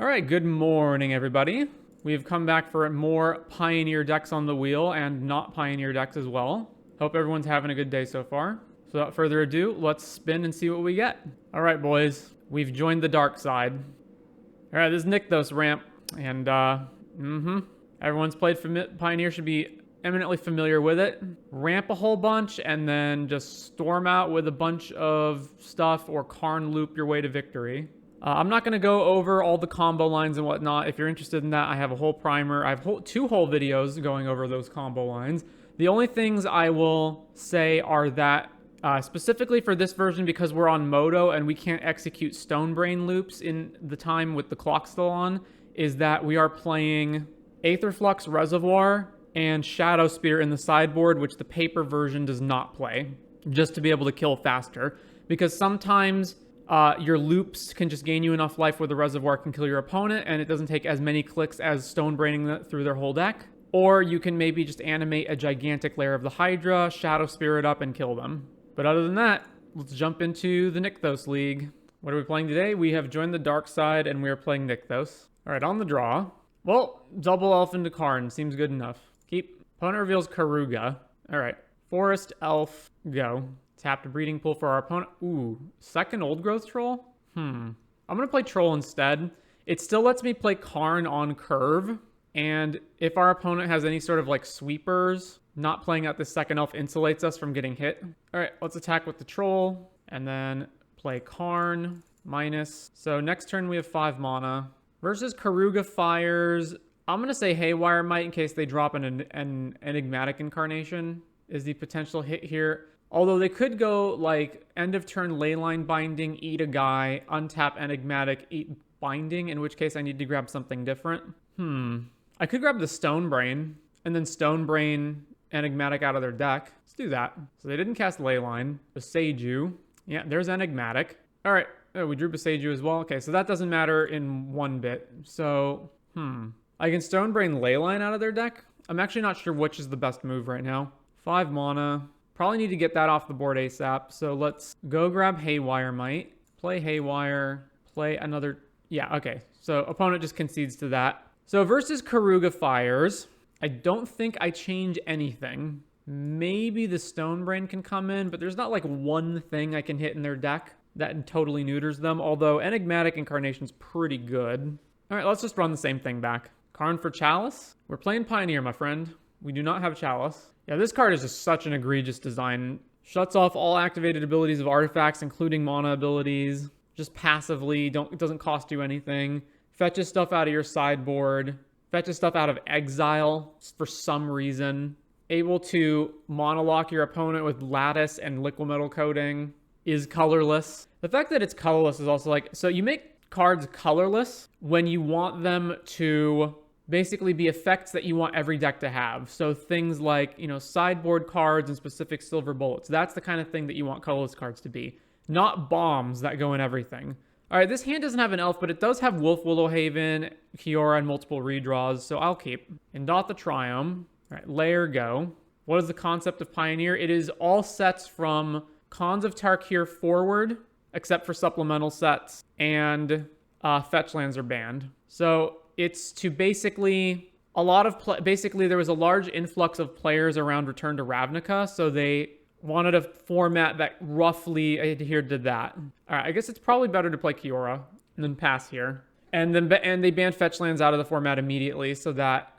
All right, good morning, everybody. We've come back for more Pioneer decks on the wheel and not Pioneer decks as well. Hope everyone's having a good day so far. So without further ado, let's spin and see what we get. All right, boys, we've joined the dark side. All right, this is Nykthos ramp, and everyone's played Pioneer should be eminently familiar with it. Ramp a whole bunch and then just storm out with a bunch of stuff or Karn loop your way to victory. I'm not going to go over all the combo lines and whatnot. If you're interested in that, I have a whole primer. I have two whole videos going over those combo lines. The only things I will say are that specifically for this version, because we're on Moto and we can't execute Stone Brain loops in the time with the clock still on, is that we are playing Aetherflux Reservoir and Shadow Spear in the sideboard, which the paper version does not play, just to be able to kill faster. Because sometimes your loops can just gain you enough life where the reservoir can kill your opponent, and it doesn't take as many clicks as Stone Braining through their whole deck. Or you can maybe just animate a gigantic layer of the Hydra, Shadow Spear it up, and kill them. But other than that, let's jump into the Nykthos League. What are we playing today? We have joined the dark side, and we are playing Nykthos. All right, on the draw. Well, double elf into Karn seems good enough. Keep. Opponent reveals Karuga. All right, Forest, Elf, go. Tap to Breeding Pool for our opponent. Ooh, second Old Growth Troll? I'm going to play Troll instead. It still lets me play Karn on curve. And if our opponent has any sort of like sweepers, not playing out the second elf insulates us from getting hit. All right, let's attack with the Troll and then play Karn minus. So next turn we have 5 mana. Versus Karuga Fires, I'm going to say Haywire Might in case they drop an Enigmatic Incarnation is the potential hit here. Although they could go like end of turn Leyline Binding, eat a guy, untap Enigmatic, eat Binding, in which case I need to grab something different. I could grab the Stone Brain and then Stone Brain Enigmatic out of their deck. Let's do that. So they didn't cast Leyline. Beseiju. Yeah, there's Enigmatic. All right. Oh, we drew Beseiju as well. Okay, so that doesn't matter in one bit. So, I can Stone Brain Leyline out of their deck. I'm actually not sure which is the best move right now. 5 mana. Probably need to get that off the board ASAP. So let's go grab Haywire Might. Play Haywire. Play another. Yeah, okay. So opponent just concedes to that. So versus Karuga Fires, I don't think I change anything. Maybe the Stone Brain can come in, but there's not like one thing I can hit in their deck that totally neuters them. Although Enigmatic Incarnation's pretty good. All right, let's just run the same thing back. Karn for Chalice. We're playing Pioneer, my friend. We do not have Chalice. Yeah, this card is just such an egregious design. Shuts off all activated abilities of artifacts, including mana abilities. Just passively, it doesn't cost you anything. Fetches stuff out of your sideboard. Fetches stuff out of exile for some reason. Able to monolock your opponent with Lattice and Liquimetal Coating. Is colorless. The fact that it's colorless is also like, so you make cards colorless when you want them to basically be effects that you want every deck to have. So things like, sideboard cards and specific silver bullets. That's the kind of thing that you want colorless cards to be. Not bombs that go in everything. All right, this hand doesn't have an elf, but it does have Wolf Willowhaven, Kiora, and multiple redraws, so I'll keep. Indotha Triome. All right, Lair, go. What is the concept of Pioneer? It is all sets from Khans of Tarkir forward, except for supplemental sets, and fetch lands are banned. So it's to basically basically there was a large influx of players around Return to Ravnica, so they wanted a format that roughly adhered to that. All right, I guess it's probably better to play Kiora and then pass here, and they banned fetch lands out of the format immediately, so that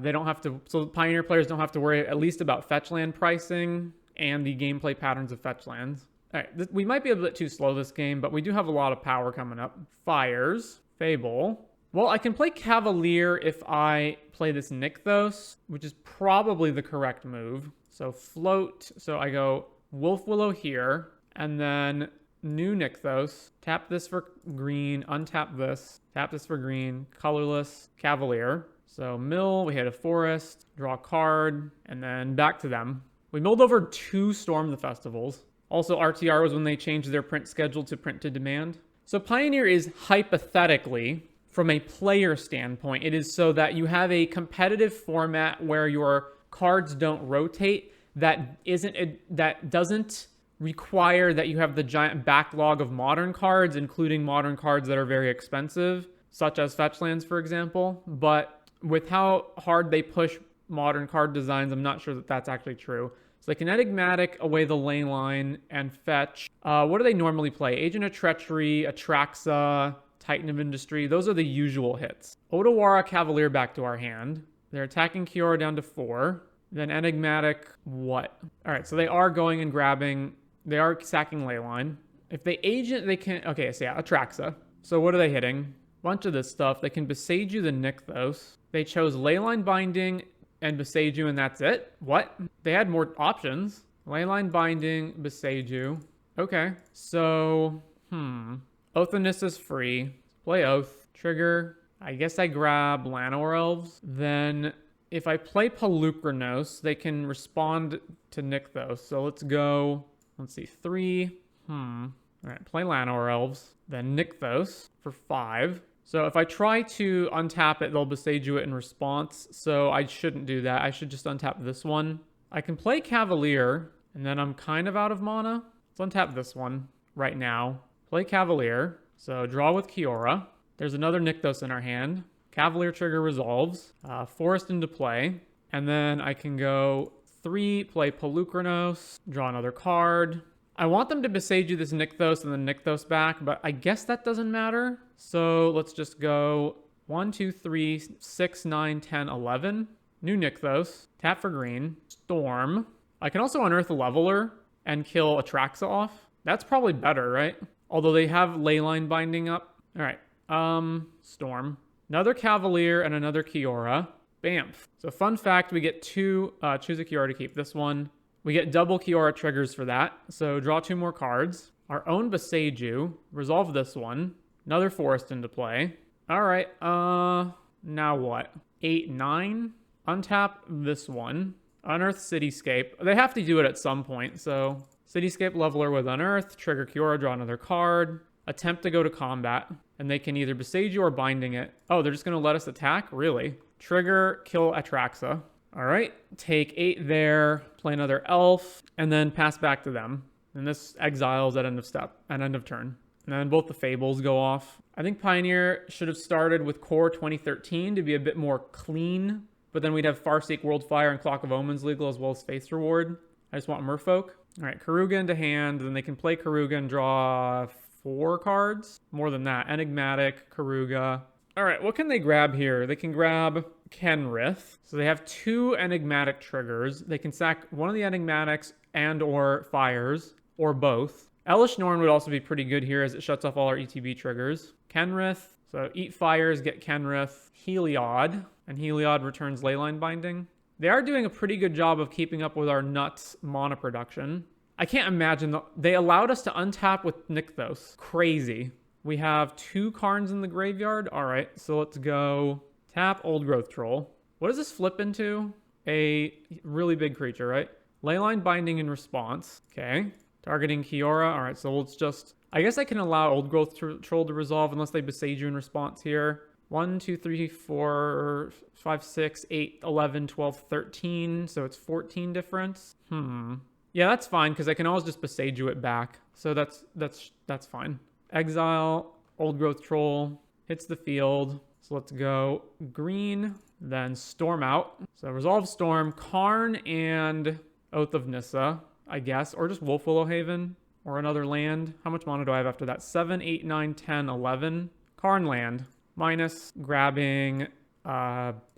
they don't have to. So Pioneer players don't have to worry at least about fetch land pricing and the gameplay patterns of fetch lands. All right, we might be a bit too slow this game, but we do have a lot of power coming up. Fires, Fable. Well, I can play Cavalier if I play this Nykthos, which is probably the correct move. So float. So I go Wolf Willow here, and then new Nykthos. Tap this for green, untap this. Tap this for green, colorless, Cavalier. So mill, we hit a forest, draw a card, and then back to them. We milled over 2 Storm the Festivals. Also, RTR was when they changed their print schedule to print to demand. So Pioneer is hypothetically, from a player standpoint, it is so that you have a competitive format where your cards don't rotate, that doesn't require that you have the giant backlog of modern cards, including modern cards that are very expensive. such as fetch lands, for example. But with how hard they push modern card designs, I'm not sure that that's actually true. So they can Enigmatic away the ley line and fetch. What do they normally play? Agent of Treachery, Atraxa, Titan of Industry. Those are the usual hits. Odawara Cavalier back to our hand. They're attacking Kiora down to 4. Then Enigmatic, what? All right, so they are going and grabbing. They are sacking Leyline. If they agent, they can. Okay, so yeah, Atraxa. So what are they hitting? Bunch of this stuff. They can Beseiju the Nykthos. They chose Leyline Binding and Beseiju, and that's it? What? They had more options. Leyline Binding, Beseiju. Okay, so, Oath of Nissa's free. Play Oath. Trigger. I guess I grab Llanowar Elves. Then if I play Pelucranos, they can respond to Nykthos. So let's go, let's see, 3. All right, play Llanowar Elves. Then Nykthos for 5. So if I try to untap it, they'll Beseiju it in response. So I shouldn't do that. I should just untap this one. I can play Cavalier, and then I'm kind of out of mana. Let's untap this one right now. Play Cavalier. So draw with Kiora. There's another Nykthos in our hand. Cavalier trigger resolves. Forest into play. And then I can go 3, play Pelucranos, draw another card. I want them to Beseiju this Nykthos and then Nykthos back, but I guess that doesn't matter. So let's just go 1, 2, 3, 6, 9, 10, 11. New Nykthos. Tap for green. Storm. I can also unearth a Leveler and kill Atraxa off. That's probably better, right? Although they have Leyline Binding up. All right. Storm. Another Cavalier and another Kiora. Bamf. So fun fact, we get 2, choose a Kiora to keep this one. We get double Kiora triggers for that. So draw 2 more cards. Our own Beseiju. Resolve this one. Another Forest into play. All right. Now what? 8, 9. Untap this one. Unearth Cityscape. They have to do it at some point. So Cityscape Leveler with Unearth. Trigger Kiora, draw another card. Attempt to go to combat. And they can either Beseiju or Binding it. Oh, they're just going to let us attack? Really? Trigger, kill Atraxa. All right. Take 8 there. Play another elf. And then pass back to them. And this exiles at end of turn. And then both the Fables go off. I think Pioneer should have started with Core 2013 to be a bit more clean. But then we'd have Farseek, Worldfire, and Clock of Omens legal, as well as Faith Reward. I just want Merfolk. All right, Karuga into hand. Then they can play Karuga and draw 4 cards. More than that. Enigmatic, Karuga. All right, what can they grab here? They can grab Kenrith. So they have 2 Enigmatic triggers. They can sack one of the Enigmatics and or Fires, or both. Elish Norn would also be pretty good here as it shuts off all our ETB triggers. Kenrith. So eat Fires, get Kenrith. Heliod. And Heliod returns Leyline Binding. They are doing a pretty good job of keeping up with our nuts mana production. I can't imagine. They allowed us to untap with Nykthos. Crazy. We have 2 Karns in the graveyard. All right, so let's go tap Old Growth Troll. What does this flip into? A really big creature, right? Leyline Binding in response. Okay. Targeting Kiora. All right, so let's just... I guess I can allow Old Growth Troll to resolve unless they Beseiju in response here. 1, 2, 3, 4, 5, 6, 8, 11, 12, 13. So it's 14 difference. Yeah, that's fine because I can always just Beseiju it back. So that's fine. Exile, Old Growth Troll, hits the field. So let's go green, then Storm out. So Resolve Storm, Karn, and Oath of Nissa, I guess. Or just Wolf Willow Haven, or another land. How much mana do I have after that? 7, 8, 9, 10, 11. Karn land. Minus grabbing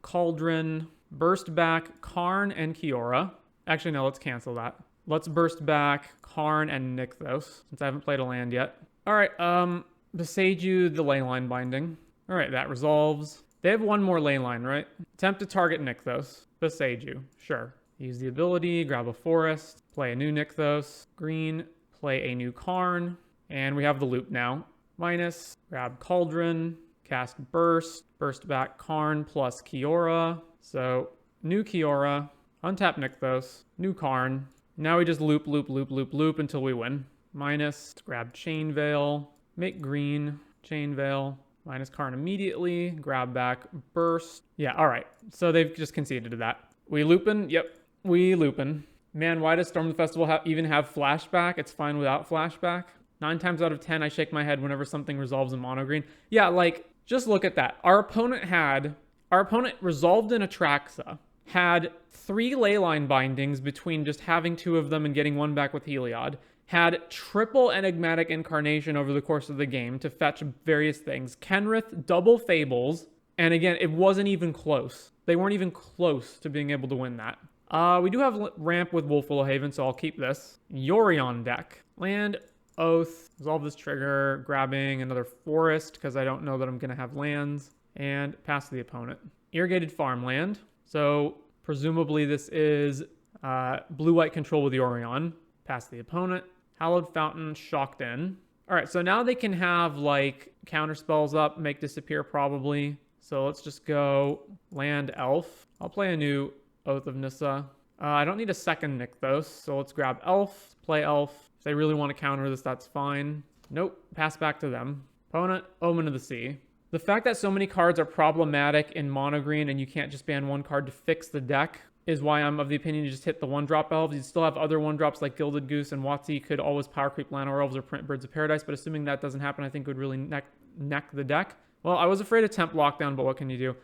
Cauldron, Burst back, Karn, and Kiora. Actually, no, let's cancel that. Let's burst back Karn and Nykthos, since I haven't played a land yet. All right, Beseiju the Leyline Binding. All right, that resolves. They have 1 more Leyline, right? Attempt to target Nykthos. Beseiju, sure. Use the ability, grab a forest, play a new Nykthos, green, play a new Karn, and we have the loop now. Minus, grab Cauldron, cast Burst, burst back Karn plus Kiora. So, new Kiora, untap Nykthos, new Karn. Now we just loop until we win. Minus, grab Chain Veil, make green, Chain Veil, minus Karn immediately, grab back Burst. Yeah, all right. So they've just conceded to that. We loopin'? Yep, we loopin'. Man, why does Storm the Festival even have flashback? It's fine without flashback. 9 times out of 10, I shake my head whenever something resolves in mono green. Yeah, like, Just look at that. Our opponent resolved in Atraxa, had 3 leyline bindings between just having 2 of them and getting 1 back with Heliod, had triple Enigmatic Incarnation over the course of the game to fetch various things, Kenrith, double Fables, and again, it wasn't even close. They weren't even close to being able to win that. We do have ramp with Wolfwillow Haven, so I'll keep this. Yorion deck. Land, Oath, resolve this trigger, grabbing another forest because I don't know that I'm going to have lands, and pass to the opponent. Irrigated farmland. So presumably this is blue-white control with Yorion. Pass to the opponent. Hallowed Fountain, Shocked In. All right, so now they can have like counter spells up, make disappear probably. So let's just go land Elf. I'll play a new Oath of Nissa. I don't need a second Nykthos, so let's grab Elf, play Elf. If they really want to counter this, that's fine. Nope, pass back to them. Opponent, Omen of the Sea. The fact that so many cards are problematic in mono green and you can't just ban 1 card to fix the deck is why I'm of the opinion you just hit the 1-drop elves. You still have other 1-drops like Gilded Goose, and WotC could always power creep Llanowar Elves or print Birds of Paradise, but assuming that doesn't happen, I think it would really neck the deck. Well, I was afraid of Temp Lockdown, but what can you do?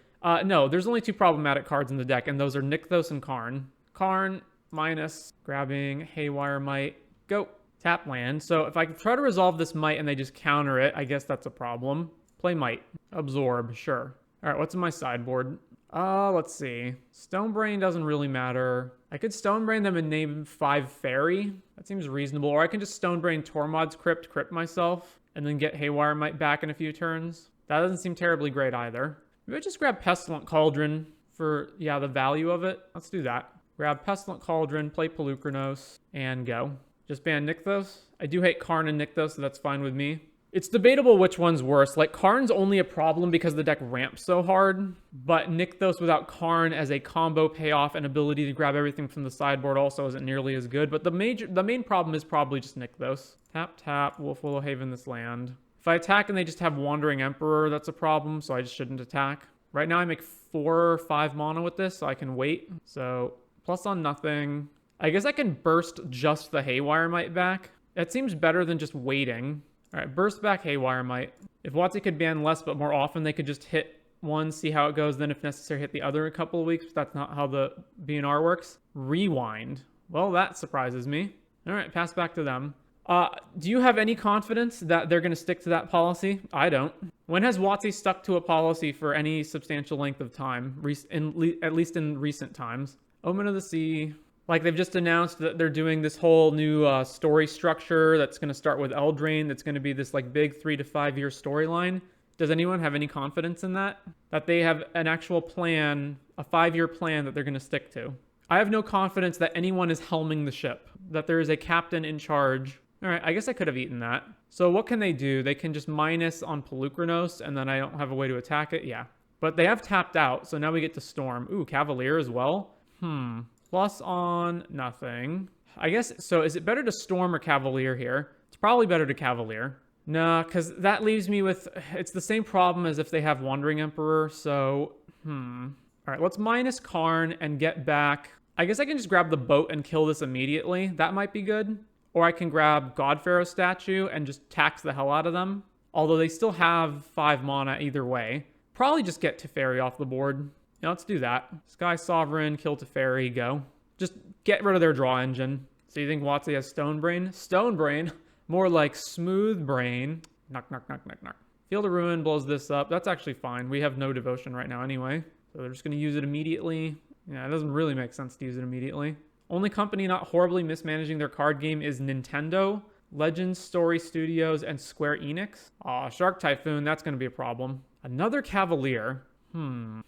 No, there's only 2 problematic cards in the deck, and those are Nykthos and Karn. Karn, minus, grabbing, Haywire Might, go. Tap land. So if I try to resolve this Might and they just counter it, I guess that's a problem. Play Might. Absorb, sure. All right, what's in my sideboard? Let's see. Stonebrain doesn't really matter. I could Stonebrain them and name 5 Fairy. That seems reasonable. Or I can just Stonebrain Tormod's Crypt myself, and then get Haywire Might back in a few turns. That doesn't seem terribly great either. Maybe I just grab Pestilent Cauldron for, yeah, the value of it. Let's do that. Grab Pestilent Cauldron, play Polukranos, and go. Just ban Nykthos. I do hate Karn and Nykthos, so that's fine with me. It's debatable which one's worse. Like, Karn's only a problem because the deck ramps so hard, but Nykthos without Karn as a combo payoff and ability to grab everything from the sideboard also isn't nearly as good. But the main problem is probably just Nykthos. Tap, tap, Wolfwillow Haven this land. If I attack and they just have Wandering Emperor, that's a problem, so I just shouldn't attack. Right now I make 4 or 5 mana with this, so I can wait. So, plus on nothing. I guess I can burst just the Haywire Might back. That seems better than just waiting. All right, burst back Haywire Might. If WotC could ban less but more often, they could just hit one, see how it goes, then if necessary hit the other in a couple of weeks, but that's not how the BNR works. Rewind. Well, that surprises me. All right, pass back to them. Do you have any confidence that they're going to stick to that policy? I don't. When has WotC stuck to a policy for any substantial length of time, at least in recent times? Omen of the Sea. Like, they've just announced that they're doing this whole new story structure that's going to start with Eldraine. That's going to be this like big 3 to 5 year storyline. Does anyone have any confidence in that? That they have an actual plan, a 5-year plan that they're going to stick to? I have no confidence that anyone is helming the ship, that there is a captain in charge. All right, I guess I could have eaten that. So what can they do? They can just minus on Polukranos, and then I don't have a way to attack it? Yeah. But they have tapped out, so now we get to Storm. Ooh, Cavalier as well? Plus on nothing. I guess, so is it better to Storm or Cavalier here? It's probably better to Cavalier. Nah, because that leaves me with, it's the same problem as if they have Wandering Emperor, so, All right, let's minus Karn and get back. I guess I can just grab the boat and kill this immediately. That might be good. Or I can grab Godpharaoh statue and just tax the hell out of them. Although they still have 5 mana either way. Probably just get Teferi off the board. Yeah, let's do that. Sky Sovereign, kill Teferi, go. Just get rid of their draw engine. So you think WotC has Stonebrain? Stonebrain? More like Smooth Brain. Knock, knock, knock, knock, knock. Field of Ruin blows this up. That's actually fine. We have no devotion right now anyway. So they're just going to use it immediately. Yeah, it doesn't really make sense to use it immediately. Only company not horribly mismanaging their card game is Nintendo, Legends, Story Studios, and Square Enix. Aw, Shark Typhoon, that's going to be a problem. Another Cavalier. So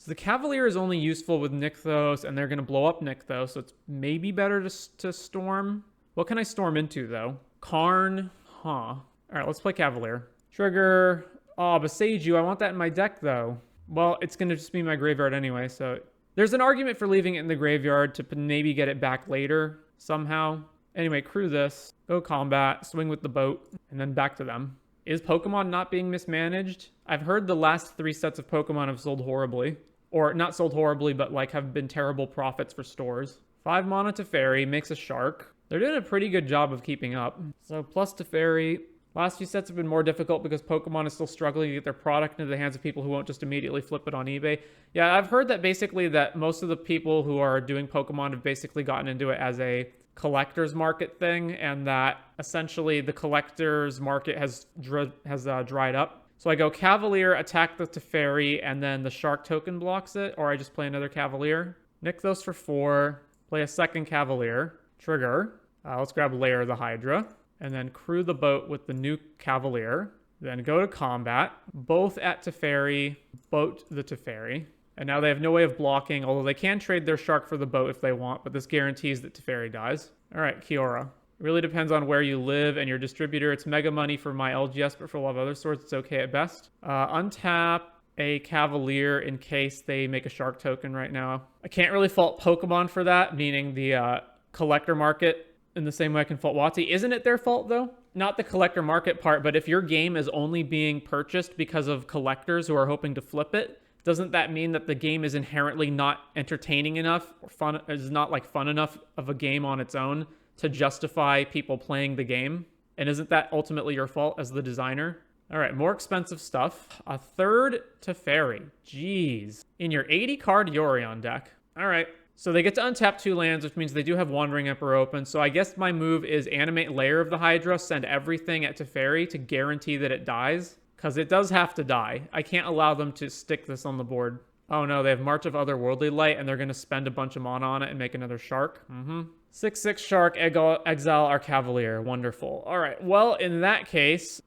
the Cavalier is only useful with Nykthos, and they're going to blow up Nykthos, so it's maybe better to Storm. What can I Storm into, though? Karn? All right, let's play Cavalier. Trigger. Oh, Beseiju. I want that in my deck, though. Well, it's going to just be my graveyard anyway, so... There's an argument for leaving it in the graveyard to maybe get it back later somehow. Anyway, crew this. Go combat. Swing with the boat. And then back to them. Is Pokemon not being mismanaged? I've heard the last 3 sets of Pokemon have sold horribly. Or not sold horribly, but like have been terrible profits for stores. 5 mana Teferi makes a shark. They're doing a pretty good job of keeping up. So plus Teferi. Last few sets have been more difficult because Pokemon is still struggling to get their product into the hands of people who won't just immediately flip it on eBay. Yeah, I've heard that basically that most of the people who are doing Pokemon have basically gotten into it as a collector's market thing, and that essentially the collector's market has dried up. So I go Cavalier, attack the Teferi, and then the Shark token blocks it, or I just play another Cavalier. Nykthos for 4, play a second Cavalier, trigger. Let's grab Lair of the Hydra, and then crew the boat with the new Cavalier. Then go to combat, both at Teferi, boat the Teferi. And now they have no way of blocking, although they can trade their Shark for the boat if they want, but this guarantees that Teferi dies. All right, Kiora. It really depends on where you live and your distributor. It's mega money for my LGS, but for a lot of other sorts, it's okay at best. Untap a Cavalier in case they make a Shark token right now. I can't really fault Pokemon for that, meaning the collector market, in the same way I can fault WotC. Isn't it their fault, though? Not the collector market part, but if your game is only being purchased because of collectors who are hoping to flip it, doesn't that mean that the game is inherently not entertaining enough or fun, is not like fun enough of a game on its own to justify people playing the game? And isn't that ultimately your fault as the designer? All right, more expensive stuff. A third Teferi. Jeez. In your 80 card Yorion deck. All right. So they get to untap 2 lands, which means they do have Wandering Emperor open. So I guess my move is animate Lair of the Hydra, send everything at Teferi to guarantee that it dies. Because it does have to die. I can't allow them to stick this on the board. Oh no, they have March of Otherworldly Light, and they're going to spend a bunch of mana on it and make another Shark. 6/6 Shark, exile our Cavalier. Wonderful. All right, well, in that case,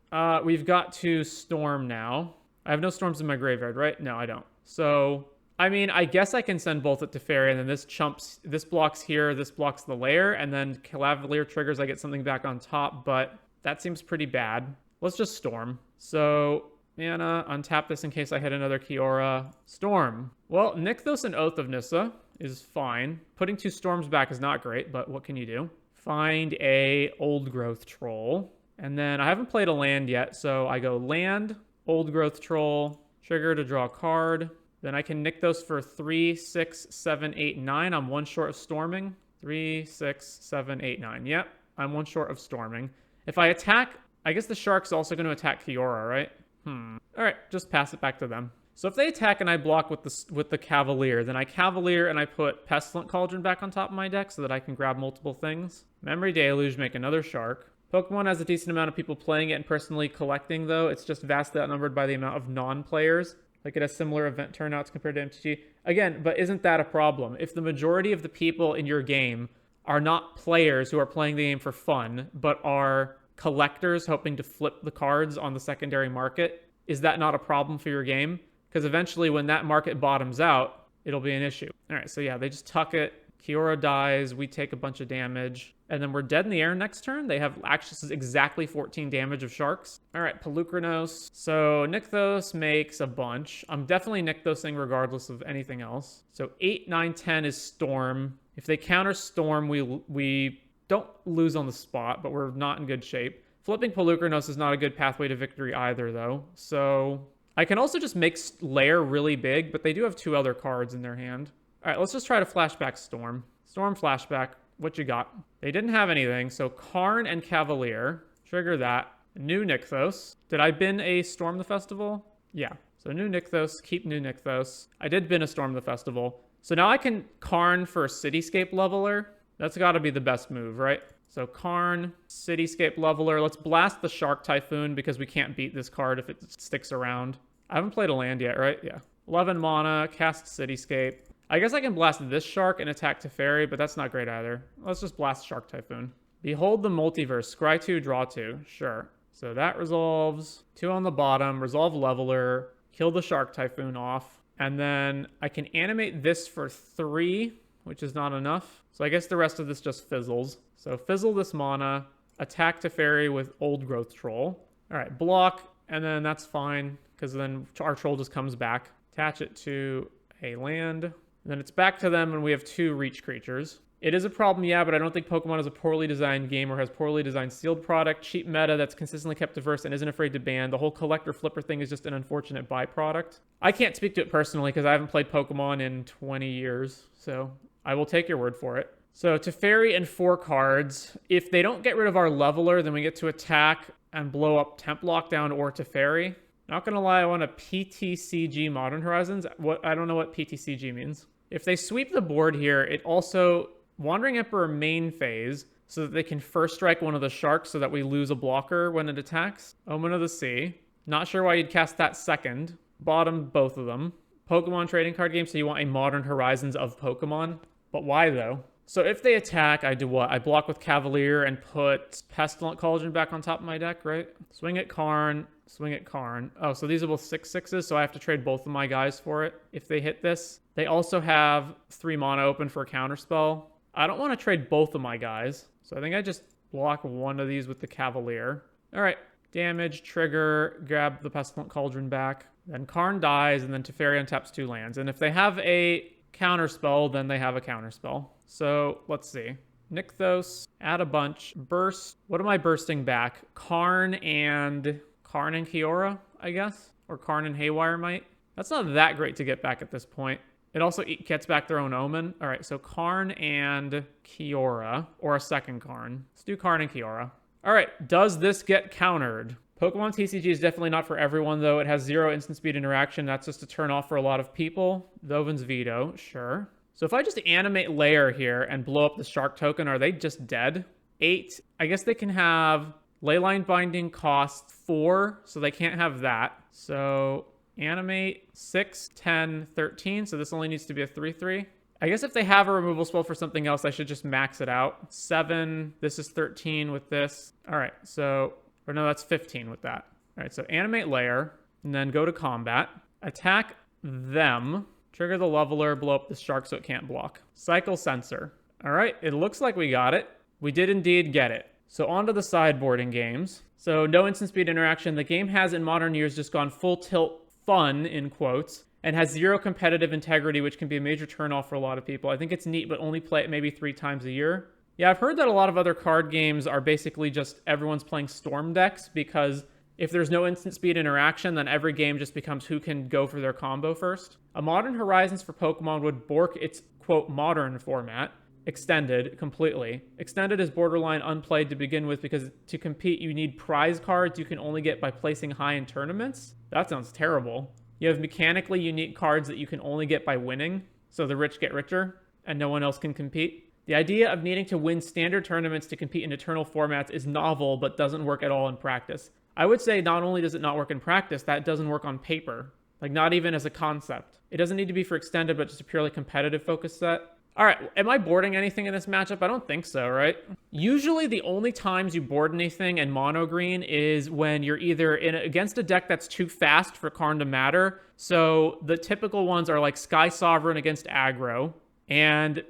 we've got to Storm now. I have no Storms in my graveyard, right? No, I don't. So, I mean, I guess I can send both at Teferi, and then this blocks here, this blocks the Lair, and then Cavalier triggers, I get something back on top, but that seems pretty bad. Let's just Storm. So, mana, untap this in case I hit another Kiora. Storm. Well, Nykthos and Oath of Nissa is fine. Putting 2 Storms back is not great, but what can you do? Find a Old Growth Troll. And then I haven't played a land yet, so I go land, Old Growth Troll, trigger to draw a card. Then I can Nykthos for 3, 6, 7, 8, 9. I'm 1 short of storming. 3, 6, 7, 8, 9. Yep, I'm 1 short of storming. If I attack, I guess the Shark's also going to attack Kiora, right? All right, just pass it back to them. So if they attack and I block with the Cavalier, then I Cavalier and I put Pestilent Cauldron back on top of my deck so that I can grab multiple things. Memory Deluge, make another Shark. Pokemon has a decent amount of people playing it and personally collecting, though. It's just vastly outnumbered by the amount of non-players. Like it has similar event turnouts compared to MTG. Again, but isn't that a problem? If the majority of the people in your game are not players who are playing the game for fun, but are collectors hoping to flip the cards on the secondary market, is that not a problem for your game? Because eventually when that market bottoms out, it'll be an issue. All right, so yeah, they just tuck it. Kiora dies, we take a bunch of damage, and then we're dead in the air next turn. They have actually exactly 14 damage of Sharks. All right, Pelucranos. So Nykthos makes a bunch. I'm definitely Nykthosing regardless of anything else. So 8, 9, 10 is Storm. If they counter Storm, we don't lose on the spot, but we're not in good shape. Flipping Pelucranos is not a good pathway to victory either, though. So I can also just make Lair really big, but they do have 2 other cards in their hand. All right, let's just try to flashback Storm. Storm flashback. What you got? They didn't have anything, so Karn and Cavalier. Trigger that. New Nykthos. Did I bin a Storm the Festival? Yeah. So new Nykthos, keep new Nykthos. I did bin a Storm the Festival. So now I can Karn for a Cityscape Leveler. That's got to be the best move, right? So Karn, Cityscape Leveler. Let's blast the Shark Typhoon because we can't beat this card if it sticks around. I haven't played a land yet, right? Yeah. 11 mana, cast Cityscape. I guess I can blast this Shark and attack Teferi, but that's not great either. Let's just blast Shark Typhoon. Behold the Multiverse. Scry 2, draw 2. Sure. So that resolves. 2 on the bottom. Resolve Leveler. Kill the Shark Typhoon off. And then I can animate this for 3, which is not enough. So I guess the rest of this just fizzles. So fizzle this mana. Attack Teferi with Old Growth Troll. All right, block. And then that's fine, because then our troll just comes back. Attach it to a land. And then it's back to them, and we have 2 reach creatures. It is a problem, yeah, but I don't think Pokemon is a poorly designed game or has poorly designed sealed product. Cheap meta that's consistently kept diverse and isn't afraid to ban. The whole collector flipper thing is just an unfortunate byproduct. I can't speak to it personally because I haven't played Pokemon in 20 years, so I will take your word for it. So Teferi and 4 cards. If they don't get rid of our leveler, then we get to attack and blow up Temp Lockdown or Teferi. Not gonna lie, I want a PTCG Modern Horizons. I don't know what PTCG means. If they sweep the board here, it also Wandering Emperor main phase so that they can first strike one of the sharks so that we lose a blocker when it attacks. Omen of the Sea. Not sure why you'd cast that second. Bottom both of them. Pokemon trading card game, so you want a Modern Horizons of Pokemon. But why though? So if they attack, I do what? I block with Cavalier and put Pestilent Cauldron back on top of my deck, right? Swing at Karn, swing at Karn. Oh, so these are both 6/6s, so I have to trade both of my guys for it if they hit this. They also have 3 mana open for a counterspell. I don't want to trade both of my guys, so I think I just block one of these with the Cavalier. All right, damage, trigger, grab the Pestilent Cauldron back. Then Karn dies, and then Teferi untaps 2 lands. And if they have a counterspell, then they have a counterspell. So let's see. Nykthos, add a bunch, burst. What am I bursting back? Karn and Kiora, I guess? Or Karn and Haywire Might? That's not that great to get back at this point. It also gets back their own Omen. All right, so Karn and Kiora, or a second Karn. Let's do Karn and Kiora. All right, does this get countered? Pokemon TCG is definitely not for everyone, though. It has 0 instant speed interaction. That's just a turn off for a lot of people. Dovin's Veto, sure. So if I just animate Lair here and blow up the Shark token, are they just dead? 8. I guess they can have Leyline Binding cost 4, so they can't have that. So animate 6, 10, 13. So this only needs to be a 3/3. I guess if they have a removal spell for something else, I should just max it out. 7. This is 13 with this. All right, so... Or no, that's 15 with that. All right, so animate Lair, and then go to combat. Attack them. Trigger the leveler, blow up the shark so it can't block. Cycle Sensor. All right, it looks like we got it. We did indeed get it. So on to the sideboarding games. So no instant speed interaction. The game has in modern years just gone full tilt fun, in quotes, and has 0 competitive integrity, which can be a major turnoff for a lot of people. I think it's neat, but only play it maybe 3 times a year. Yeah, I've heard that a lot of other card games are basically just everyone's playing Storm decks because if there's no instant speed interaction, then every game just becomes who can go for their combo first. A Modern Horizons for Pokemon would bork its, quote, modern format, extended completely. Extended is borderline unplayed to begin with because to compete you need prize cards you can only get by placing high in tournaments. That sounds terrible. You have mechanically unique cards that you can only get by winning, so the rich get richer and no one else can compete. The idea of needing to win standard tournaments to compete in eternal formats is novel, but doesn't work at all in practice. I would say not only does it not work in practice, that doesn't work on paper. Like, not even as a concept. It doesn't need to be for extended, but just a purely competitive focus set. All right, am I boarding anything in this matchup? I don't think so, right? Usually the only times you board anything in mono green is when you're either against a deck that's too fast for Karn to matter. So the typical ones are like Sky Sovereign against aggro, and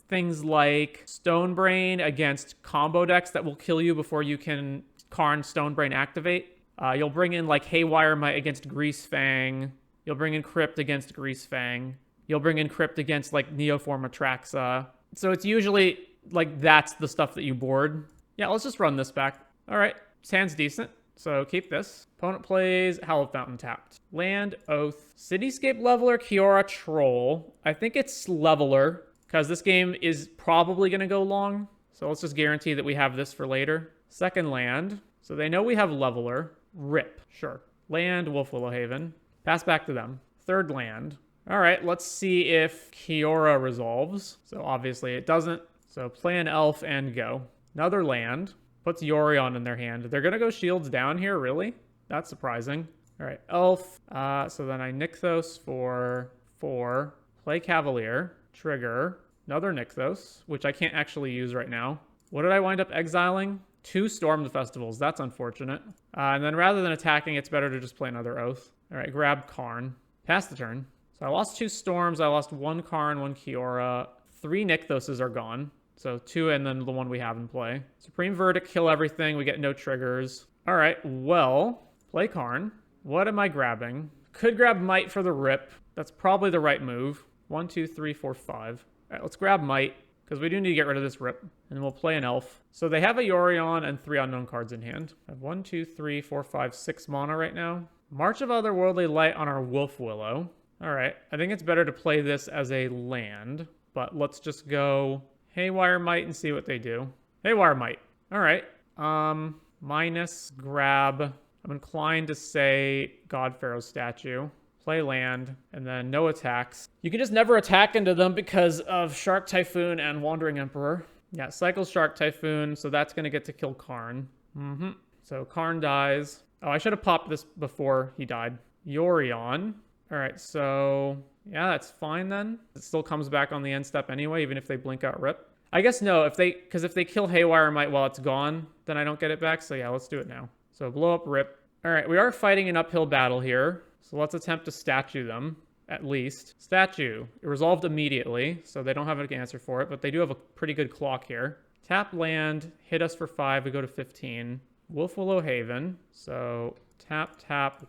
things like Stonebrain against combo decks that will kill you before you can Karn Stonebrain activate. You'll bring in like Haywire Might against Greasefang. You'll bring in Crypt against Greasefang. You'll bring in Crypt against like Neoform Atraxa. So it's usually like that's the stuff that you board. Yeah, let's just run this back. All right, hand's decent. So keep this. Opponent plays Hallowed Fountain tapped. Land, Oath, Cityscape Leveler, Kiora, Troll. I think it's Leveler, because this game is probably going to go long. So let's just guarantee that we have this for later. Second land. So they know we have Leveler. Rip. Sure. Land, Wolf Willowhaven. Pass back to them. Third land. All right, let's see if Kiora resolves. So obviously it doesn't. So play an elf and go. Another land. Puts Yorion in their hand. They're going to go shields down here, really? That's surprising. All right, elf. So then I Nykthos for 4. Play Cavalier. Trigger. Another Nykthos, which I can't actually use right now. What did I wind up exiling? 2 Storm Festivals. That's unfortunate. And then rather than attacking, it's better to just play another Oath. All right, grab Karn. Pass the turn. So I lost 2 Storms. I lost 1 Karn, 1 Kiora. 3 Nykthoses are gone. So 2 and then the one we have in play. Supreme Verdict, kill everything. We get no triggers. All right, well, play Karn. What am I grabbing? Could grab Might for the rip. That's probably the right move. 1, 2, 3, 4, 5. All right, let's grab Might, because we do need to get rid of this rip. And then we'll play an elf. So they have a Yorion and 3 unknown cards in hand. I have 1, 2, 3, 4, 5, 6 mana right now. March of Otherworldly Light on our Wolf Willow. All right, I think it's better to play this as a land. But let's just go Haywire Might and see what they do. Haywire Might. All right. minus, grab. I'm inclined to say God Pharaoh's statue. Play land, and then no attacks. You can just never attack into them because of Shark Typhoon and Wandering Emperor. Yeah, cycles Shark Typhoon, so that's going to get to kill Karn. So Karn dies. Oh, I should have popped this before he died. Yorion. All right, so yeah, that's fine then. It still comes back on the end step anyway, even if they blink out Rip. I guess no, because if they kill Haywire Might while it's gone, then I don't get it back. So yeah, let's do it now. So blow up Rip. All right, we are fighting an uphill battle here. So let's attempt to statue them, at least. Statue. It resolved immediately, so they don't have an answer for it, but they do have a pretty good clock here. Tap land, hit us for 5, we go to 15. Wolfwillow Haven, so tap,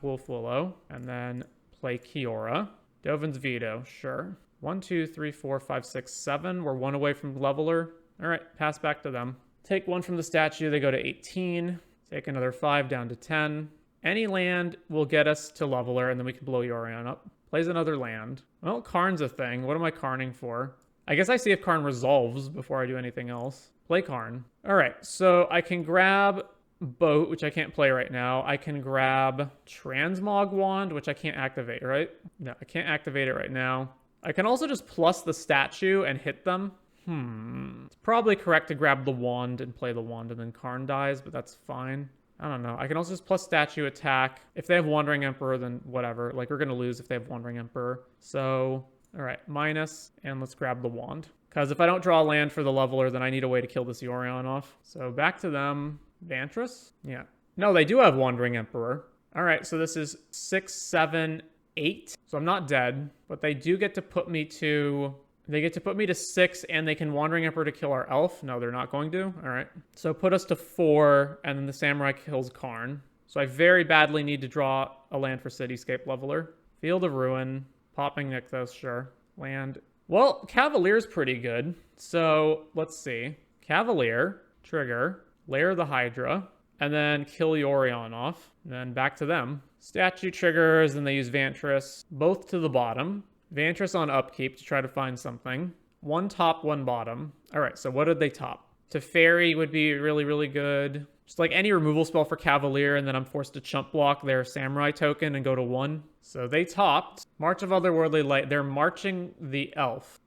Wolfwillow, and then play Kiora. Dovin's Veto, sure. 1, 2, 3, 4, 5, 6, 7. We're 1 away from Leveler. All right, pass back to them. Take 1 from the statue, they go to 18. Take another 5 down to 10. Any land will get us to Leveler, and then we can blow Yorion up. Plays another land. Well, Karn's a thing. What am I Karning for? I guess I see if Karn resolves before I do anything else. Play Karn. All right, so I can grab Boat, which I can't play right now. I can grab Transmog Wand, which I can't activate, right? No, I can't activate it right now. I can also just plus the statue and hit them. It's probably correct to grab the wand and play the wand and then Karn dies, but that's fine. I don't know. I can also just plus statue attack. If they have Wandering Emperor, then whatever. Like, we're going to lose if they have Wandering Emperor. So, all right, minus, and let's grab the wand. Because if I don't draw land for the Leveler, then I need a way to kill this Yorion off. So back to them. Vantress? Yeah. No, they do have Wandering Emperor. All right, so this is 6, 7, 8. So I'm not dead, but they do get to put me to... They get to put me to 6, and they can Wandering Emperor to kill our elf. No, they're not going to. All right. So put us to 4, and then the Samurai kills Karn. So I very badly need to draw a land for Cityscape Leveler. Field of Ruin. Popping Nykthos, sure. Land. Well, Cavalier's pretty good. So let's see. Cavalier. Trigger. Lair the Hydra. And then kill Yorion off. And then back to them. Statue triggers, and they use Vantress. Both to the bottom. Vantress on upkeep to try to find something. 1 top, 1 bottom. All right, so what did they top? Teferi would be really, really good. Just like any removal spell for Cavalier, and then I'm forced to chump block their Samurai token and go to 1. So they topped. March of Otherworldly Light. They're marching the elf.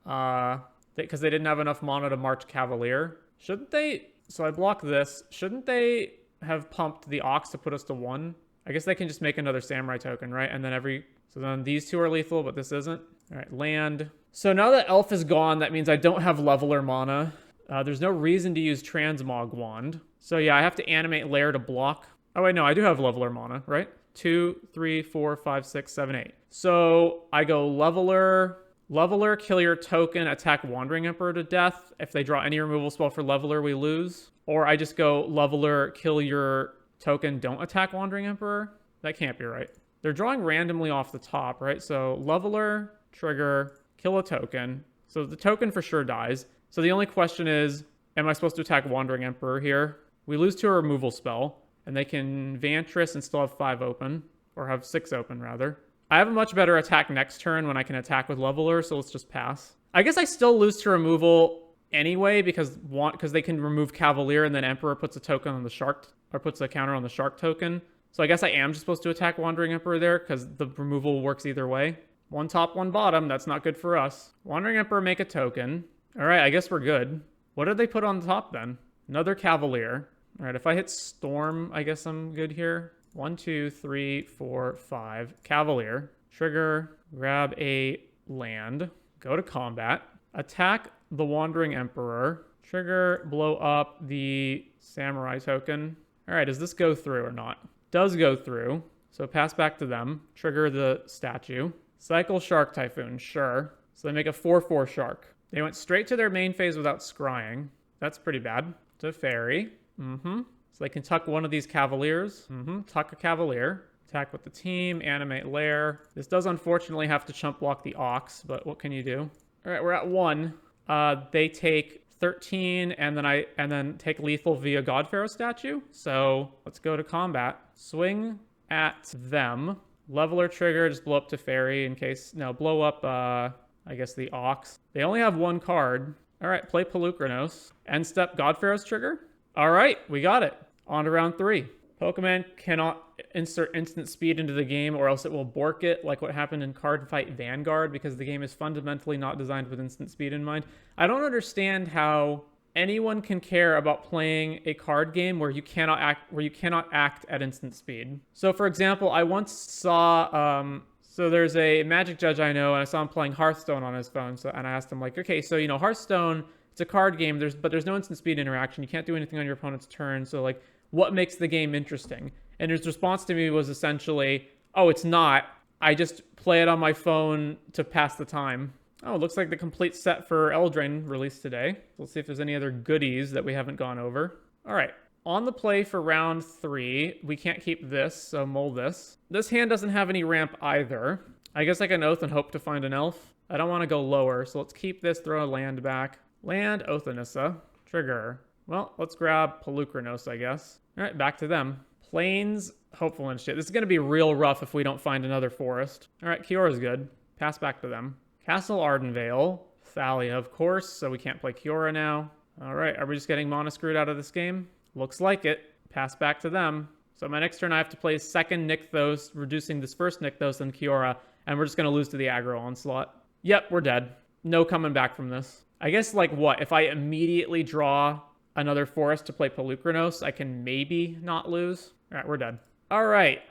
Because they didn't have enough mana to march Cavalier. Shouldn't they... So I block this. Shouldn't they have pumped the Ox to put us to 1? I guess they can just make another Samurai token, right? And then So then these 2 are lethal, but this isn't. All right, land. So now that Elf is gone, that means I don't have Leveler mana. There's no reason to use Transmog Wand. So yeah, I have to animate Lair to block. Oh wait, no, I do have Leveler mana, right? 2, 3, 4, 5, 6, 7, 8. So I go Leveler, kill your token, attack Wandering Emperor to death. If they draw any removal spell for Leveler, we lose. Or I just go Leveler, kill your token, don't attack Wandering Emperor. That can't be right. They're drawing randomly off the top, right? So Leveler, trigger, kill a token. So the token for sure dies. So the only question is, am I supposed to attack Wandering Emperor here? We lose to a removal spell, and they can Vantress and still have 5 open, or have 6 open, rather. I have a much better attack next turn when I can attack with Leveler, so let's just pass. I guess I still lose to removal anyway, because they can remove Cavalier, and then Emperor puts a token on the Shark, or puts a counter on the Shark token. So I guess I am just supposed to attack Wandering Emperor there, because the removal works either way. 1 top, 1 bottom. That's not good for us. Wandering Emperor, make a token. All right, I guess we're good. What did they put on top then? Another Cavalier. All right, if I hit Storm, I guess I'm good here. 1, 2, 3, 4, 5. Cavalier. Trigger. Grab a land. Go to combat. Attack the Wandering Emperor. Trigger. Blow up the Samurai token. All right, does this go through or not? Does go through. So pass back to them. Trigger the statue. Cycle Shark Typhoon, sure. So they make a 4/4 Shark. They went straight to their main phase without scrying. That's pretty bad. Teferi. So they can tuck one of these Cavaliers. Tuck a Cavalier. Attack with the team. Animate Lair. This does unfortunately have to chump block the Ox, but what can you do? All right, we're at 1. They take 13, and then take lethal via God Pharaoh statue. So let's go to combat. Swing at them. Leveler trigger, just blow up Teferi in case... No, blow up, I guess, the Ox. They only have 1 card. All right, play Pelukranos. End step, God Pharaoh's trigger. All right, we got it. On to round 3. Pokemon cannot insert instant speed into the game or else it will bork it, like what happened in Card Fight Vanguard, because the game is fundamentally not designed with instant speed in mind. I don't understand how anyone can care about playing a card game where you cannot act at instant speed. So for example, I once saw so there's a Magic judge I know, and I saw him playing Hearthstone on his phone. And I asked him, like, okay, so Hearthstone, it's a card game, but there's no instant speed interaction. You can't do anything on your opponent's turn. So like, what makes the game interesting? And his response to me was essentially, oh, it's not. I just play it on my phone to pass the time. Oh, it looks like the complete set for Eldraine released today. Let's see if there's any other goodies that we haven't gone over. All right. On the play for round 3, we can't keep this, so mull this. This hand doesn't have any ramp either. I guess I can Oath and hope to find an elf. I don't want to go lower, so let's keep this, throw a land back. Land, Oath Anissa. Trigger. Well, let's grab Pelucranos, I guess. All right, back to them. Plains, Hopeful and shit. This is going to be real rough if we don't find another forest. All right, Kiora's good. Pass back to them. Castle Ardenvale. Thalia, of course, so we can't play Kiora now. All right, are we just getting mono screwed out of this game? Looks like it. Pass back to them. So my next turn I have to play second Nykthos, reducing this first Nykthos and Kiora, and we're just going to lose to the aggro onslaught. Yep, we're dead. No coming back from this. I guess, like, what? If I immediately draw another forest to play Pelucranos, I can maybe not lose. All right, we're dead. All right,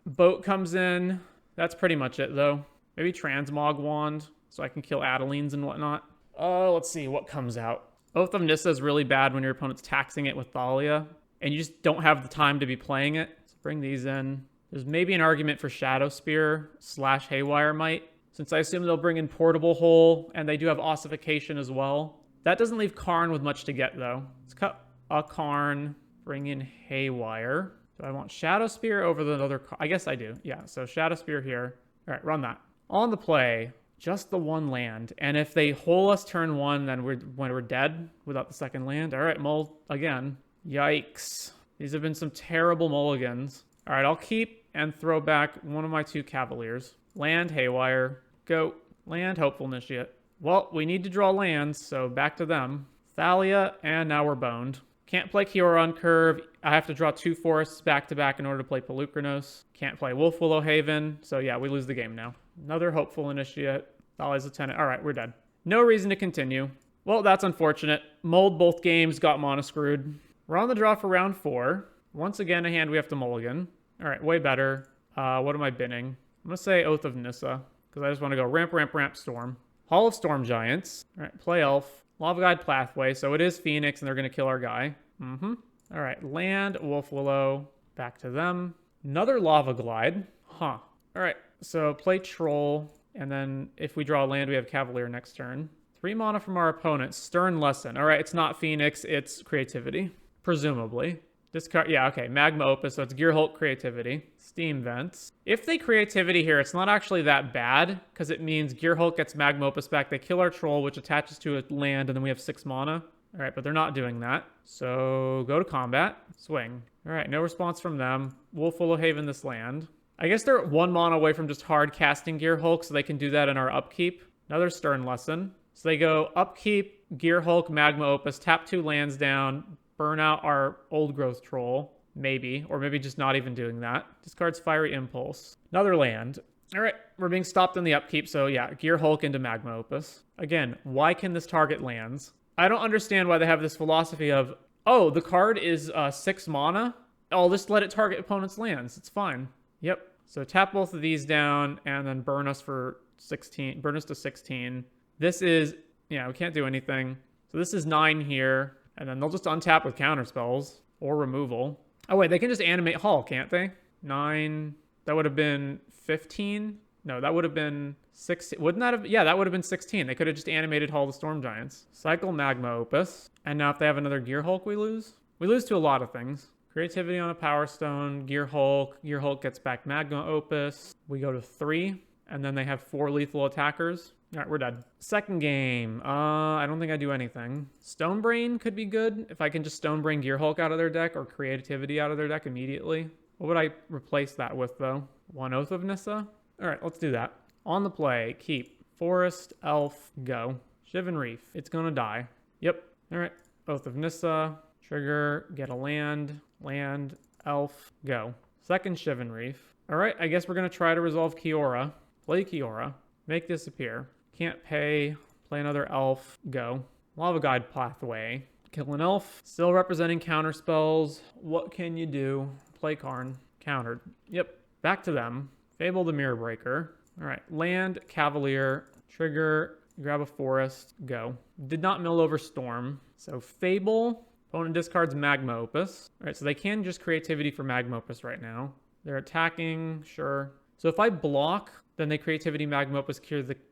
boat comes in. That's pretty much it, though. Maybe Transmog Wand, so I can kill Adelines and whatnot. Let's see what comes out. Oath of Nissa is really bad when your opponent's taxing it with Thalia, and you just don't have the time to be playing it. So bring these in. There's maybe an argument for Shadow Spear / Haywire Might, since I assume they'll bring in Portable Hole, and they do have Ossification as well. That doesn't leave Karn with much to get, though. Let's cut a Karn, bring in Haywire. Do I want Shadow Spear over the other? I guess I do. Yeah, so Shadow Spear here. All right, run that. On the play, just the one land. And if they hole us turn 1, then we're dead without the second land. All right, mull again. Yikes. These have been some terrible mulligans. All right, I'll keep and throw back one of my 2 Cavaliers. Land, Haywire. Go. Land, Hopeful Initiate. Well, we need to draw lands, so back to them. Thalia, and now we're boned. Can't play Kiora on curve. I have to draw 2 forests back-to-back in order to play Pelucranos. Can't play Wolf Willow Haven. So yeah, we lose the game now. Another Hopeful Initiate. Thalia's a tenant. All right, we're dead. No reason to continue. Well, that's unfortunate. Mulled both games, got mono screwed. We're on the draw for round 4. Once again, a hand we have to mulligan. All right, way better. What am I binning? I'm going to say Oath of Nissa, because I just want to go ramp, ramp, ramp, Storm. Hall of Storm Giants. All right, play Elf. Lava Guide Pathway, so it is Phoenix, and they're going to kill our guy. All right, land, Wolf Willow, back to them. Another Lava Glide. Huh. All right, so play Troll, and then if we draw land, we have Cavalier next turn. 3 mana from our opponent. Stern Lesson. All right, it's not Phoenix, it's Creativity. Presumably. Discard, yeah, okay, Magma Opus, so it's Gear Hulk Creativity. Steam Vents. If they Creativity here, it's not actually that bad, because it means Gear Hulk gets Magma Opus back, they kill our Troll, which attaches to a land, and then we have 6 mana. All right, but they're not doing that. So go to combat, swing. All right, no response from them. Wolf Willow Haven this land. I guess they're 1 mana away from just hard casting Gear Hulk, so they can do that in our upkeep. Another Stern Lesson. So they go upkeep, Gear Hulk, Magma Opus, tap 2 lands down, burn out our Old Growth Troll, maybe, or maybe just not even doing that. Discards Fiery Impulse. Another land. All right, we're being stopped in the upkeep, so yeah, Gear Hulk into Magma Opus. Again, why can this target lands? I don't understand why they have this philosophy of, oh, the card is 6 mana? I'll just let it target opponent's lands. It's fine. Yep. So tap both of these down and then burn us for 16. Burn us to 16. This is, yeah, we can't do anything. So this is 9 here. And then they'll just untap with counterspells or removal. Oh, wait, they can just animate Hall, can't they? 9. That would have been 15. No, that would have been 16. Wouldn't that have? Yeah, that would have been 16. They could have just animated Hall of the Storm Giants. Cycle Magma Opus. And now if they have another Gear Hulk, we lose. We lose to a lot of things. Creativity on a Power Stone. Gear Hulk. Gear Hulk gets back Magma Opus. We go to 3. And then they have 4 lethal attackers. All right, we're dead. Second game. I don't think I do anything. Stonebrain could be good if I can just Stonebrain Gear Hulk out of their deck or Creativity out of their deck immediately. What would I replace that with, though? 1 Oath of Nissa? All right, let's do that. On the play, keep. Forest, Elf, go. Shivan Reef. It's going to die. Yep. All right. Oath of Nissa. trigger, get a land, land, elf, go. Second Shivan Reef. All right, I guess we're going to try to resolve Kiora. Play Kiora, make disappear. Can't pay, play another elf, go. Lava Guide Pathway. Kill an elf, still representing counter spells. What can you do? Play Karn, countered. Yep, back to them. Fable the Mirror Breaker. All right, land, Cavalier, trigger, grab a forest, go. Did not mill over Storm. So Fable, opponent discards Magma Opus. All right, so they can just creativity for Magma Opus right now. They're attacking, sure. So if I block, then they creativity Magma Opus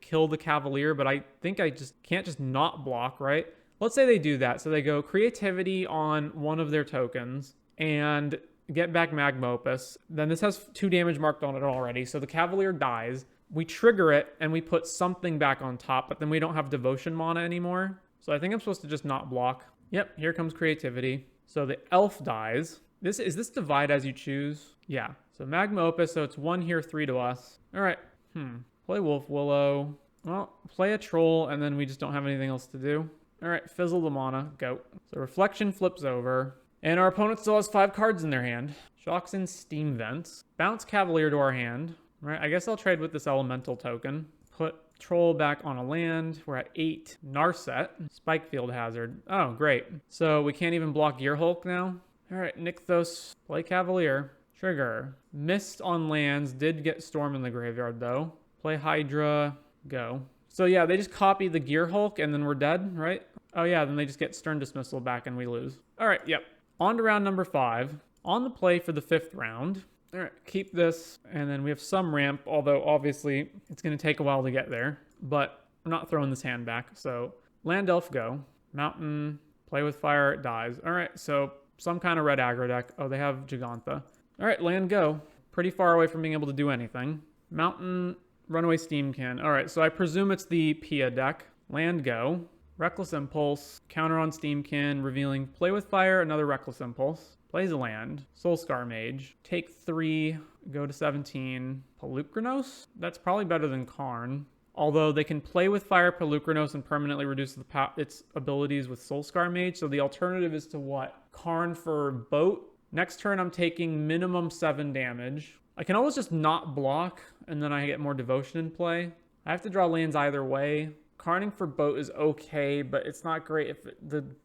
kill the Cavalier, but I think I just can't just not block, right? Let's say they do that. So they go creativity on one of their tokens and get back Magma Opus. Then this has 2 damage marked on it already. So the Cavalier dies. We trigger it and we put something back on top, but then we don't have Devotion mana anymore. So I think I'm supposed to just not block. Yep, here comes creativity. So the elf dies. Is this divide as you choose? Yeah. So Magma Opus, so it's 1 here, 3 to us. All right. Play Wolf Willow. Well, play a troll, and then we just don't have anything else to do. All right, fizzle the mana, go. So Reflection flips over, and our opponent still has 5 cards in their hand. Shocks in Steam Vents. Bounce Cavalier to our hand. All right, I guess I'll trade with this Elemental token. Put Troll back on a land. We're at 8. Narset. Spikefield Hazard. Oh, great. So we can't even block Gearhulk now? All right, Nykthos, play Cavalier. Trigger. Missed on lands. Did get Storm in the graveyard, though. Play Hydra. Go. So, yeah, they just copy the Gearhulk, and then we're dead, right? Oh, yeah, then they just get Stern Dismissal back, and we lose. All right, yep. On to round number 5. On the play for the 5th round. All right, keep this, and then we have some ramp, although, obviously, it's going to take a while to get there. But I'm not throwing this hand back, so Land Elf, go. Mountain, play with fire, it dies. All right, so some kind of red aggro deck. Oh, they have Gigantha. All right, land, go. Pretty far away from being able to do anything. Mountain, Runaway Steamkin. All right, so I presume it's the Pia deck. Land, go. Reckless Impulse, counter on Steamkin, revealing play with fire, another Reckless Impulse. Plays a land. Soulscar Mage. Take 3, go to 17. Pelucranos? That's probably better than Karn. Although they can play with fire Pelucranos and permanently reduce its abilities with Soulscar Mage. So the alternative is to what? Karn for Boat. Next turn, I'm taking minimum 7 damage. I can always just not block, and then I get more Devotion in play. I have to draw lands either way. Karning for Boat is okay, but it's not great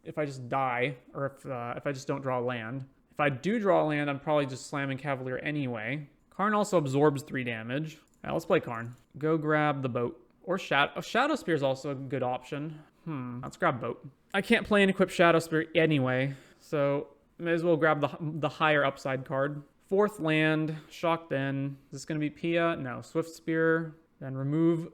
if I just die, or if I just don't draw land. If I do draw land, I'm probably just slamming Cavalier anyway. Karn also absorbs 3 damage. Right, let's play Karn. Go grab the Boat. Or Shadow Spear is also a good option. Let's grab Boat. I can't play and equip Shadow Spear anyway, so may as well grab the higher upside card. 4th land, Shocked In. Is this going to be Pia? No. Swift Spear. Then remove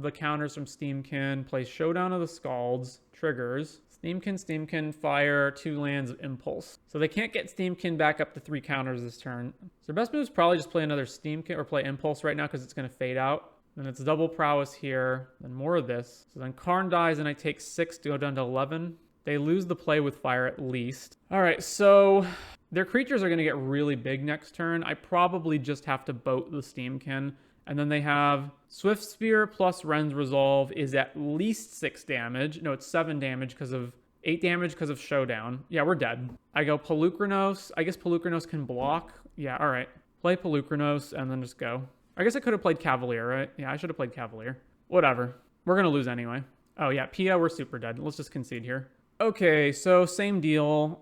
the counters from Steamkin. Play Showdown of the Scalds. Triggers. Steamkin, fire, 2 lands of Impulse. So they can't get Steamkin back up to 3 counters this turn. So their best move is probably just play another Steamkin or play Impulse right now because it's going to fade out. Then it's double Prowess here. Then more of this. So then Karn dies and I take 6 to go down to 11. They lose the play with fire at least. All right, so their creatures are going to get really big next turn. I probably just have to Boat the Steamkin. And then they have Swift Spear plus Ren's Resolve is at least 6 damage. No, it's 7 damage because of 8 damage because of Showdown. Yeah, we're dead. I go Pelucranos. I guess Pelucranos can block. Yeah, all right. Play Pelucranos and then just go. I guess I could have played Cavalier, right? Yeah, I should have played Cavalier. Whatever. We're going to lose anyway. Oh, yeah, Pia, we're super dead. Let's just concede here. Okay, so same deal.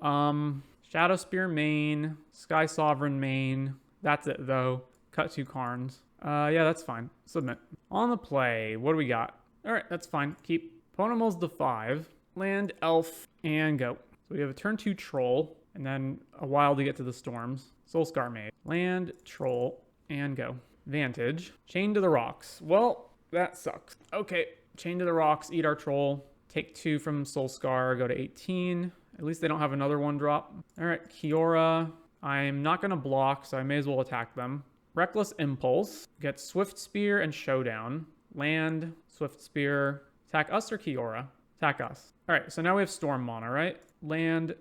Shadow Spear main, Sky Sovereign main. That's it, though. Cut 2 Karns. Yeah, that's fine. Submit. On the play, what do we got? All right, that's fine. Keep. Opponent mulls the 5. Land, Elf, and go. So we have a turn 2 Troll, and then a while to get to the Storms. Soulscar Mage. Land, Troll, and go. Vantage. Chain to the Rocks. Well, that sucks. Okay, Chain to the Rocks, eat our Troll. Take 2 from Soulscar, go to 18. At least they don't have another 1-drop. All right, Kiora. I'm not going to block, so I may as well attack them. Reckless Impulse. Get Swift Spear and Showdown. Land, Swift Spear. Attack us or Kiora? Attack us. All right, so now we have Storm mana, right? Land,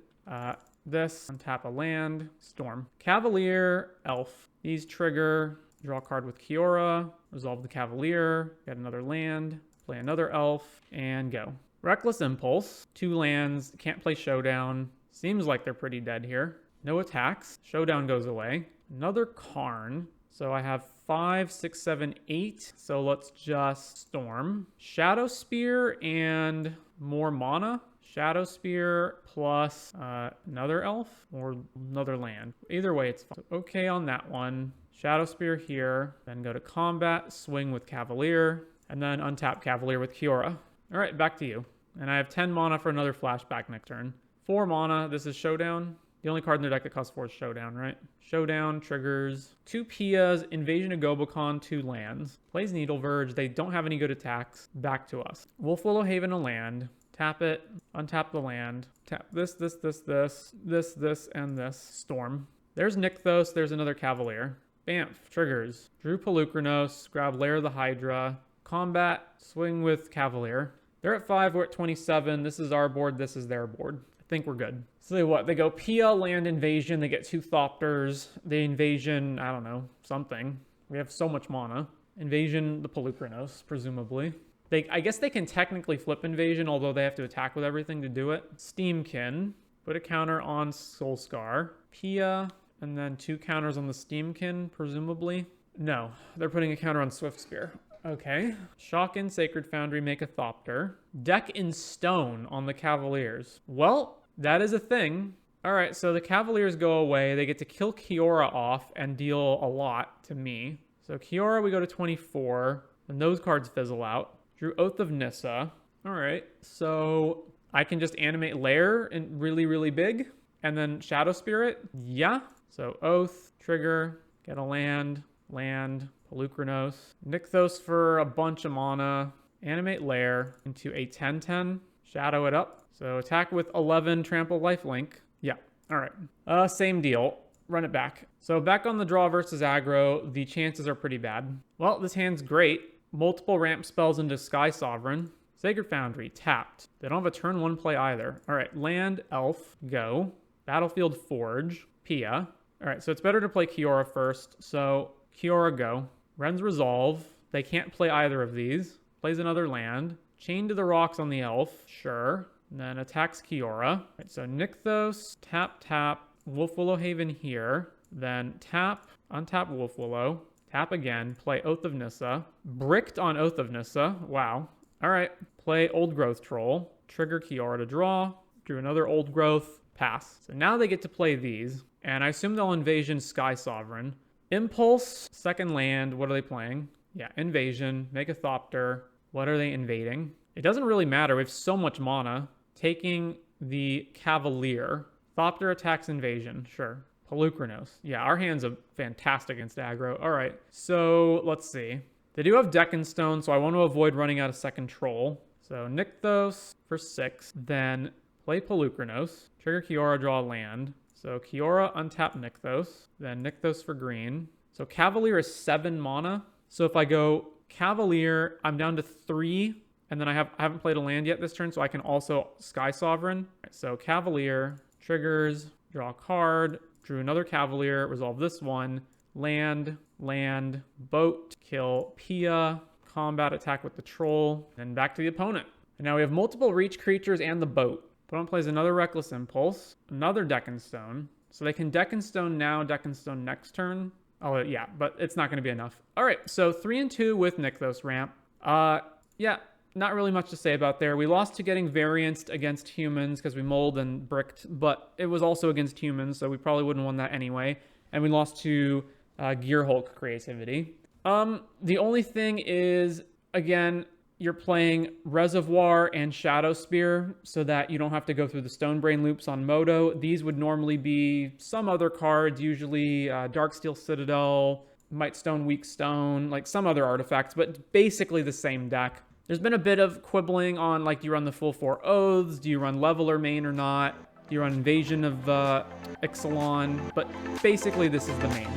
this, untap a land, Storm. Cavalier, Elf. These trigger, draw a card with Kiora, resolve the Cavalier, get another land, play another Elf, and go. Reckless Impulse, 2 lands, can't play Showdown, Seems like they're pretty dead here. No attacks. Showdown goes away. Another Karn. So I have 5, 6, 7, 8. So let's just Storm. Shadow Spear and more mana. Shadow Spear plus another elf or another land. Either way, it's fine. So okay on that one. Shadow Spear here. Then go to combat, swing with Cavalier, and then untap Cavalier with Kiora. All right, back to you. And I have 10 mana for another flashback next turn. 4 mana. This is Showdown. The only card in their deck that costs 4 is Showdown, right? Showdown triggers 2 Pias, Invasion of Gobakon, 2 lands. Plays Needle Verge. They don't have any good attacks. Back to us. Wolfwillow Haven a land. Tap it. Untap the land. Tap this, and this. Storm. There's Nykthos. There's another Cavalier. Bamf. Triggers. Drew Pelucranos. Grab Lair of the Hydra. Combat. Swing with Cavalier. They're at 5. We're at 27. This is our board. This is their board. I think we're good. So what? They go Pia, land invasion. They get 2 Thopters. The invasion, I don't know, something. We have so much mana. Invasion the Pelucranos, presumably. I guess they can technically flip invasion, although they have to attack with everything to do it. Steamkin. Put a counter on Soulscar. Pia, and then 2 counters on the Steamkin, presumably. No, they're putting a counter on Swiftspear. Okay. Shock in Sacred Foundry, make a Thopter. Deck in Stone on the Cavaliers. Well, that is a thing. All right, so the Cavaliers go away. They get to kill Kiora off and deal a lot to me. So Kiora, we go to 24. And those cards fizzle out. Drew Oath of Nissa. All right, so I can just animate Lair and really, really big. And then Shadow Spirit. Yeah. So Oath, trigger, get a land, Pelucranos. Nykthos for a bunch of mana. Animate Lair into a 10/10. Shadow it up. So attack with 11, trample lifelink. Yeah, all right. Same deal. Run it back. So back on the draw versus aggro, the chances are pretty bad. Well, this hand's great. Multiple ramp spells into Sky Sovereign. Sacred Foundry, tapped. They don't have a turn 1 play either. All right, land, elf, go. Battlefield Forge, Pia. All right, so it's better to play Kiora first. So Kiora, go. Ren's Resolve. They can't play either of these. Plays another land. Chain to the Rocks on the elf. Sure. And then attacks Kiora. Right, so Nykthos, tap. Wolfwillow Haven here. Then tap, untap Wolfwillow. Tap again. Play Oath of Nissa. Bricked on Oath of Nissa. Wow. All right. Play Old Growth Troll. Trigger Kiora to draw. Drew another Old Growth. Pass. So now they get to play these. And I assume they'll Invasion Sky Sovereign. Impulse, second land. What are they playing? Yeah, Invasion. Make a Thopter. What are they invading? It doesn't really matter. We have so much mana. Taking the Cavalier. Thopter attacks Invasion. Sure. Pelucranos. Yeah, our hand's a fantastic against aggro. All right. So let's see. They do have Deck in Stone, so I want to avoid running out of second troll. So Nykthos for 6. Then play Pelucranos. Trigger Kiora, draw a land. So Kiora, untap Nykthos. Then Nykthos for green. So Cavalier is 7 mana. So if I go Cavalier, I'm down to 3. And then I haven't played a land yet this turn, so I can also Sky Sovereign. Right, so Cavalier, triggers, draw a card, drew another Cavalier, resolve this one, land, boat, kill Pia, combat attack with the troll, and back to the opponent. And now we have multiple reach creatures and the boat. Opponent plays another Reckless Impulse, another Deck in Stone. So they can Deck in Stone now, Deck in Stone next turn. Oh, yeah, but it's not going to be enough. All right, so 3 and 2 with Nykthos ramp. Yeah, not really much to say about there. We lost to getting varianced against humans because we mold and bricked, but it was also against humans, so we probably wouldn't have won that anyway. And we lost to Gear Hulk creativity. The only thing is, again, you're playing Reservoir and Shadow Spear so that you don't have to go through the Stone Brain loops on Moto. These would normally be some other cards, usually Darksteel Citadel, Might Stone, Weak Stone, like some other artifacts, but basically the same deck. There's been a bit of quibbling on, like, do you run the full 4 Oaths? Do you run Leveler main or not? Do you run Invasion of Ixalan? But basically, this is the main.